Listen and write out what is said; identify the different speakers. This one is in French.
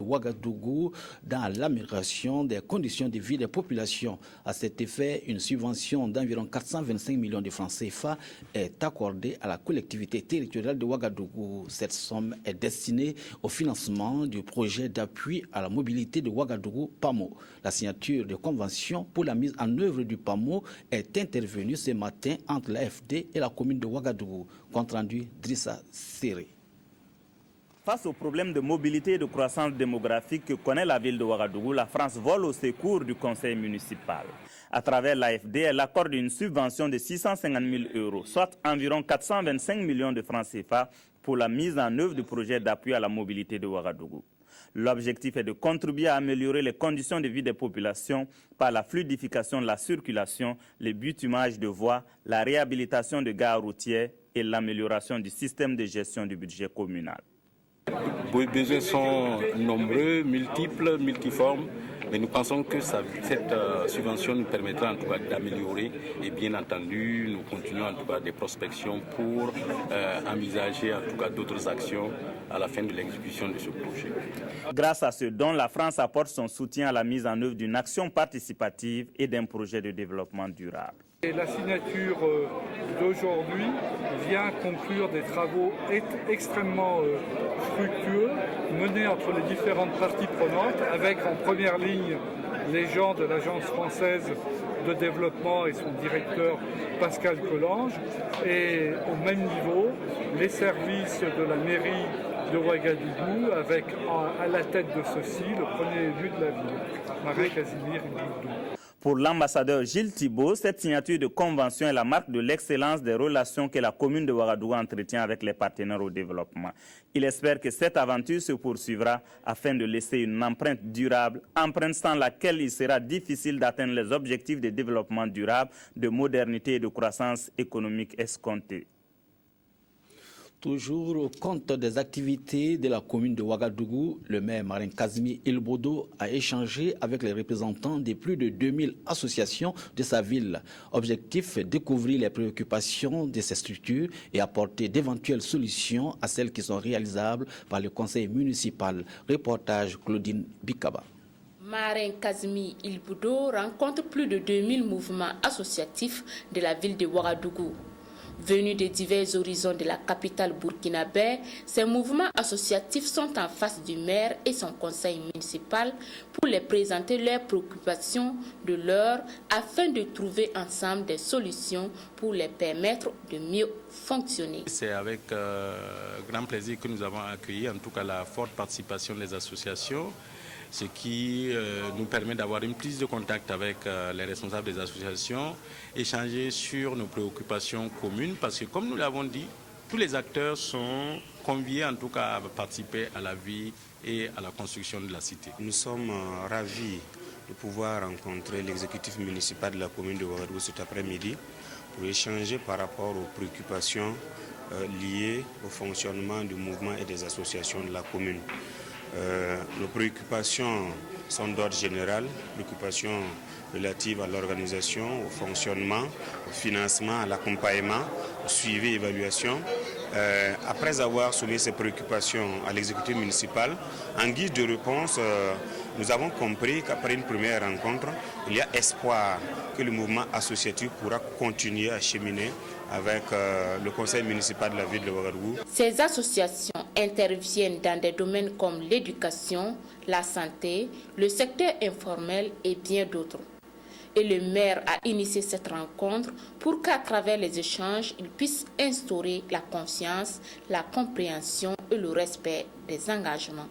Speaker 1: Ouagadougou dans l'amélioration des conditions de vie des populations. À cet effet, une subvention d'environ 425 millions de francs CFA est accordée à la collectivité territoriale de Ouagadougou. Cette somme est destinée au financement du projet d'appui à la mobilité de Ouagadougou PAMO. La signature de convention pour la mise en œuvre du PAMO est intervenue ce matin entre l'AFD et la commune de Ouagadougou. Compte rendu Drissa Séré.
Speaker 2: Face aux problèmes de mobilité et de croissance démographique que connaît la ville de Ouagadougou, la France vole au secours du conseil municipal. À travers l'AFD, elle accorde une subvention de 650 000 €, soit environ 425 millions de francs CFA pour la mise en œuvre du projet d'appui à la mobilité de Ouagadougou. L'objectif est de contribuer à améliorer les conditions de vie des populations par la fluidification de la circulation, le bitumage de voies, la réhabilitation de gares routières et l'amélioration du système de gestion du budget communal.
Speaker 3: Les besoins sont nombreux, multiples, multiformes, mais nous pensons que cette subvention nous permettra en tout cas d'améliorer et bien entendu, nous continuons en tout cas des prospections pour envisager en tout cas d'autres actions à la fin de l'exécution de ce projet.
Speaker 2: Grâce à ce don, la France apporte son soutien à la mise en œuvre d'une action participative et d'un projet de développement durable.
Speaker 4: Et la signature d'aujourd'hui vient conclure des travaux extrêmement fructueux menés entre les différentes parties prenantes, avec en première ligne les gens de l'Agence française de développement et son directeur Pascal Collange, et au même niveau les services de la mairie de Ouagadougou, avec à la tête de ceux-ci le premier élu de la ville, Marie-Casimir Boudou.
Speaker 2: Pour l'ambassadeur Gilles Thibault, cette signature de convention est la marque de l'excellence des relations que la commune de Ouagadougou entretient avec les partenaires au développement. Il espère que cette aventure se poursuivra afin de laisser une empreinte durable, empreinte sans laquelle il sera difficile d'atteindre les objectifs de développement durable, de modernité et de croissance économique escomptés.
Speaker 1: Toujours au compte des activités de la commune de Ouagadougou, le maire Marin Kazmi Ilbodo a échangé avec les représentants de plus de 2000 associations de sa ville. Objectif, découvrir les préoccupations de ces structures et apporter d'éventuelles solutions à celles qui sont réalisables par le conseil municipal. Reportage Claudine Bikaba.
Speaker 5: Marin Kazmi Ilbodo rencontre plus de 2000 mouvements associatifs de la ville de Ouagadougou. Venus de divers horizons de la capitale burkinabé, ces mouvements associatifs sont en face du maire et son conseil municipal pour les présenter leurs préoccupations de l'heure afin de trouver ensemble des solutions pour les permettre de mieux fonctionner.
Speaker 3: C'est avec grand plaisir que nous avons accueilli en tout cas la forte participation des associations, ce qui nous permet d'avoir une prise de contact avec les responsables des associations, échanger sur nos préoccupations communes, parce que comme nous l'avons dit, tous les acteurs sont conviés en tout cas à participer à la vie et à la construction de la cité.
Speaker 6: Nous sommes ravis de pouvoir rencontrer l'exécutif municipal de la commune de Ouagadougou cet après-midi pour échanger par rapport aux préoccupations liées au fonctionnement du mouvement et des associations de la commune. Nos préoccupations sont d'ordre général, préoccupations relatives à l'organisation, au fonctionnement, au financement, à l'accompagnement, au suivi et évaluation. Après avoir soumis ces préoccupations à l'exécutif municipal, en guise de réponse, nous avons compris qu'après une première rencontre, il y a espoir que le mouvement associatif pourra continuer à cheminer avec le conseil municipal de la ville de Ouagadougou.
Speaker 5: Ces associations interviennent dans des domaines comme l'éducation, la santé, le secteur informel et bien d'autres. Et le maire a initié cette rencontre pour qu'à travers les échanges, il puisse instaurer la confiance, la compréhension et le respect des engagements.